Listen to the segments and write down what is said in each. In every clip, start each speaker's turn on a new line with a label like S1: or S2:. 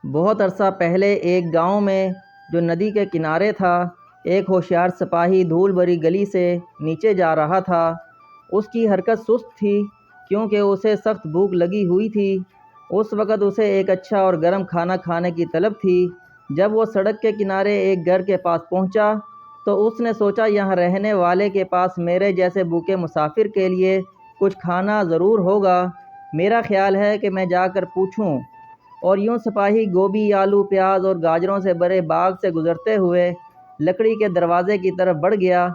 S1: بہت عرصہ پہلے ایک گاؤں میں جو ندی کے کنارے تھا، ایک ہوشیار سپاہی دھول بھری گلی سے نیچے جا رہا تھا۔ اس کی حرکت سست تھی کیونکہ اسے سخت بھوک لگی ہوئی تھی۔ اس وقت اسے ایک اچھا اور گرم کھانا کھانے کی طلب تھی۔ جب وہ سڑک کے کنارے ایک گھر کے پاس پہنچا تو اس نے سوچا یہاں رہنے والے کے پاس میرے جیسے بھوکے مسافر کے لیے کچھ کھانا ضرور ہوگا۔ میرا خیال ہے کہ میں جا کر پوچھوں۔ اور یوں سپاہی گوبھی، آلو، پیاز اور گاجروں سے بھرے باغ سے گزرتے ہوئے لکڑی کے دروازے کی طرف بڑھ گیا۔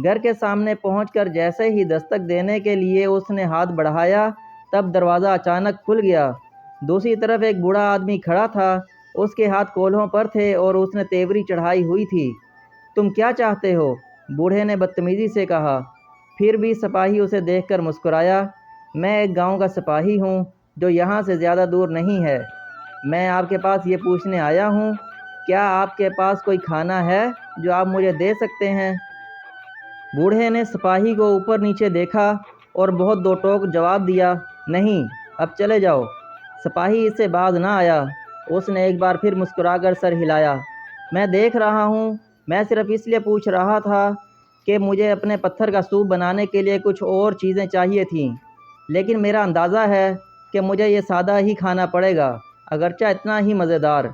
S1: گھر کے سامنے پہنچ کر جیسے ہی دستک دینے کے لیے اس نے ہاتھ بڑھایا، تب دروازہ اچانک کھل گیا۔ دوسری طرف ایک بوڑھا آدمی کھڑا تھا۔ اس کے ہاتھ کولہوں پر تھے اور اس نے تیوری چڑھائی ہوئی تھی۔ تم کیا چاہتے ہو؟ بوڑھے نے بدتمیزی سے کہا۔ پھر بھی سپاہی اسے دیکھ کر مسکرایا۔ میں ایک گاؤں کا سپاہی ہوں جو یہاں سے زیادہ دور نہیں ہے۔ میں آپ کے پاس یہ پوچھنے آیا ہوں، کیا آپ کے پاس کوئی کھانا ہے جو آپ مجھے دے سکتے ہیں؟ بوڑھے نے سپاہی کو اوپر نیچے دیکھا اور بہت دو ٹوک جواب دیا، نہیں، اب چلے جاؤ۔ سپاہی اس سے باز نہ آیا۔ اس نے ایک بار پھر مسکرا کر سر ہلایا۔ میں دیکھ رہا ہوں، میں صرف اس لیے پوچھ رہا تھا کہ مجھے اپنے پتھر کا سوپ بنانے کے لیے کچھ اور چیزیں چاہیے تھیں، لیکن میرا اندازہ ہے کہ مجھے یہ سادہ ہی کھانا پڑے گا، اگرچہ اتنا ہی مزیدار۔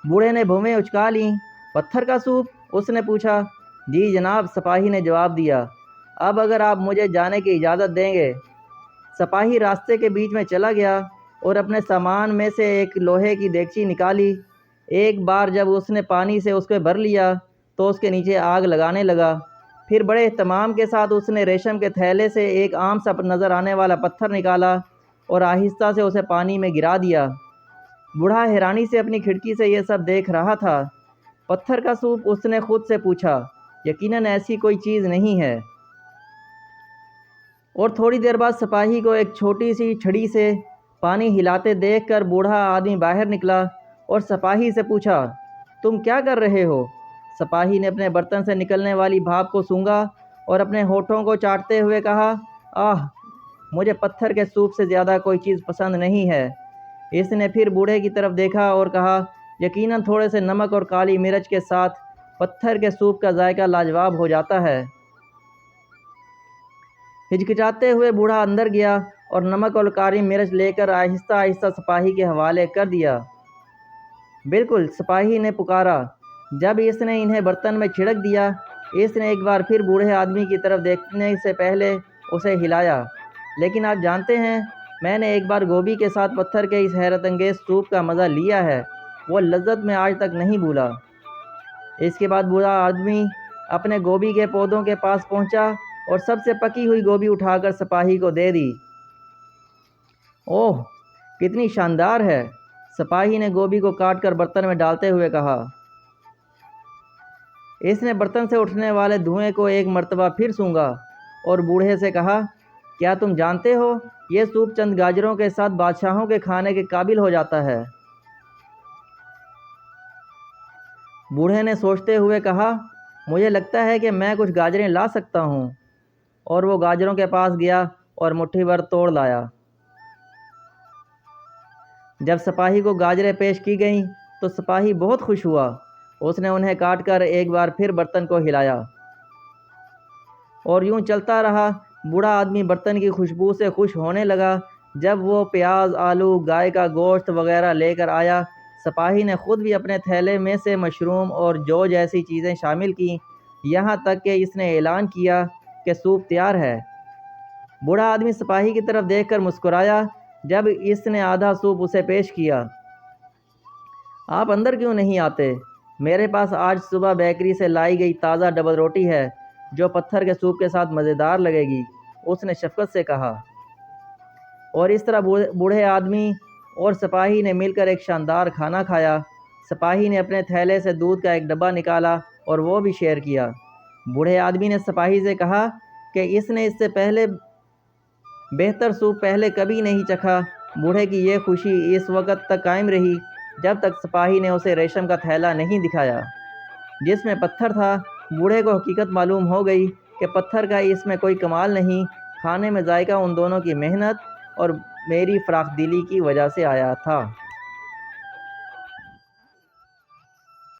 S1: بوڑھے نے بھویں اچکا لیں۔ پتھر کا سوپ؟ اس نے پوچھا۔ جی جناب، سپاہی نے جواب دیا۔ اب اگر آپ مجھے جانے کی اجازت دیں گے۔ سپاہی راستے کے بیچ میں چلا گیا اور اپنے سامان میں سے ایک لوہے کی دیگچی نکالی۔ ایک بار جب اس نے پانی سے اس کو بھر لیا تو اس کے نیچے آگ لگانے لگا۔ پھر بڑے اہتمام کے ساتھ اس نے ریشم کے تھیلے سے ایک عام سا نظر آنے والا پتھر نکالا اور آہستہ سے اسے پانی میں گرا دیا۔ بوڑھا حیرانی سے اپنی کھڑکی سے یہ سب دیکھ رہا تھا۔ پتھر کا سوپ؟ اس نے خود سے پوچھا۔ یقیناً ایسی کوئی چیز نہیں ہے۔ اور تھوڑی دیر بعد سپاہی کو ایک چھوٹی سی چھڑی سے پانی ہلاتے دیکھ کر بوڑھا آدمی باہر نکلا اور سپاہی سے پوچھا، تم کیا کر رہے ہو؟ سپاہی نے اپنے برتن سے نکلنے والی بھاپ کو سونگھا اور اپنے ہونٹوں کو چاٹتے ہوئے کہا، آہ، مجھے پتھر کے سوپ سے زیادہ کوئی چیز پسند نہیں ہے۔ اس نے پھر بوڑھے کی طرف دیکھا اور کہا، یقیناً تھوڑے سے نمک اور کالی مرچ کے ساتھ پتھر کے سوپ کا ذائقہ لاجواب ہو جاتا ہے۔ ہچکچاتے ہوئے بوڑھا اندر گیا اور نمک اور کالی مرچ لے کر آہستہ آہستہ سپاہی کے حوالے کر دیا۔ بالکل، سپاہی نے پکارا۔ جب اس نے انہیں برتن میں چھڑک دیا، اس نے ایک بار پھر بوڑھے آدمی کی طرف دیکھنے سے پہلے اسے ہلایا۔ لیکن آپ جانتے ہیں، میں نے ایک بار گوبھی کے ساتھ پتھر کے اس حیرت انگیز سوپ کا مزہ لیا ہے، وہ لذت میں آج تک نہیں بھولا۔ اس کے بعد بوڑھا آدمی اپنے گوبھی کے پودوں کے پاس پہنچا اور سب سے پکی ہوئی گوبھی اٹھا کر سپاہی کو دے دی۔ اوہ، کتنی شاندار ہے! سپاہی نے گوبھی کو کاٹ کر برتن میں ڈالتے ہوئے کہا۔ اس نے برتن سے اٹھنے والے دھوئیں کو ایک مرتبہ پھر سونگھا اور بوڑھے سے کہا، کیا تم جانتے ہو، یہ سوپ چند گاجروں کے ساتھ بادشاہوں کے کھانے کے قابل ہو جاتا ہے۔ بوڑھے نے سوچتے ہوئے کہا، مجھے لگتا ہے کہ میں کچھ گاجریں لا سکتا ہوں۔ اور وہ گاجروں کے پاس گیا اور مٹھی بھر توڑ لایا۔ جب سپاہی کو گاجریں پیش کی گئیں تو سپاہی بہت خوش ہوا۔ اس نے انہیں کاٹ کر ایک بار پھر برتن کو ہلایا اور یوں چلتا رہا۔ بوڑھا آدمی برتن کی خوشبو سے خوش ہونے لگا۔ جب وہ پیاز، آلو، گائے کا گوشت وغیرہ لے کر آیا، سپاہی نے خود بھی اپنے تھیلے میں سے مشروم اور جو جیسی چیزیں شامل کیں، یہاں تک کہ اس نے اعلان کیا کہ سوپ تیار ہے۔ بوڑھا آدمی سپاہی کی طرف دیکھ کر مسکرایا جب اس نے آدھا سوپ اسے پیش کیا۔ آپ اندر کیوں نہیں آتے؟ میرے پاس آج صبح بیکری سے لائی گئی تازہ ڈبل روٹی ہے جو پتھر کے سوپ کے ساتھ مزیدار لگے گی، اس نے شفقت سے کہا۔ اور اس طرح بوڑھے آدمی اور سپاہی نے مل کر ایک شاندار کھانا کھایا۔ سپاہی نے اپنے تھیلے سے دودھ کا ایک ڈبہ نکالا اور وہ بھی شیئر کیا۔ بوڑھے آدمی نے سپاہی سے کہا کہ اس نے اس سے پہلے بہتر سوپ پہلے کبھی نہیں چکھا۔ بوڑھے کی یہ خوشی اس وقت تک قائم رہی جب تک سپاہی نے اسے ریشم کا تھیلا نہیں دکھایا جس میں پتھر تھا۔ بوڑھے کو حقیقت معلوم ہو گئی کہ پتھر کا اس میں کوئی کمال نہیں، کھانے میں ذائقہ ان دونوں کی محنت اور میری فراخ دلی کی وجہ سے آیا تھا۔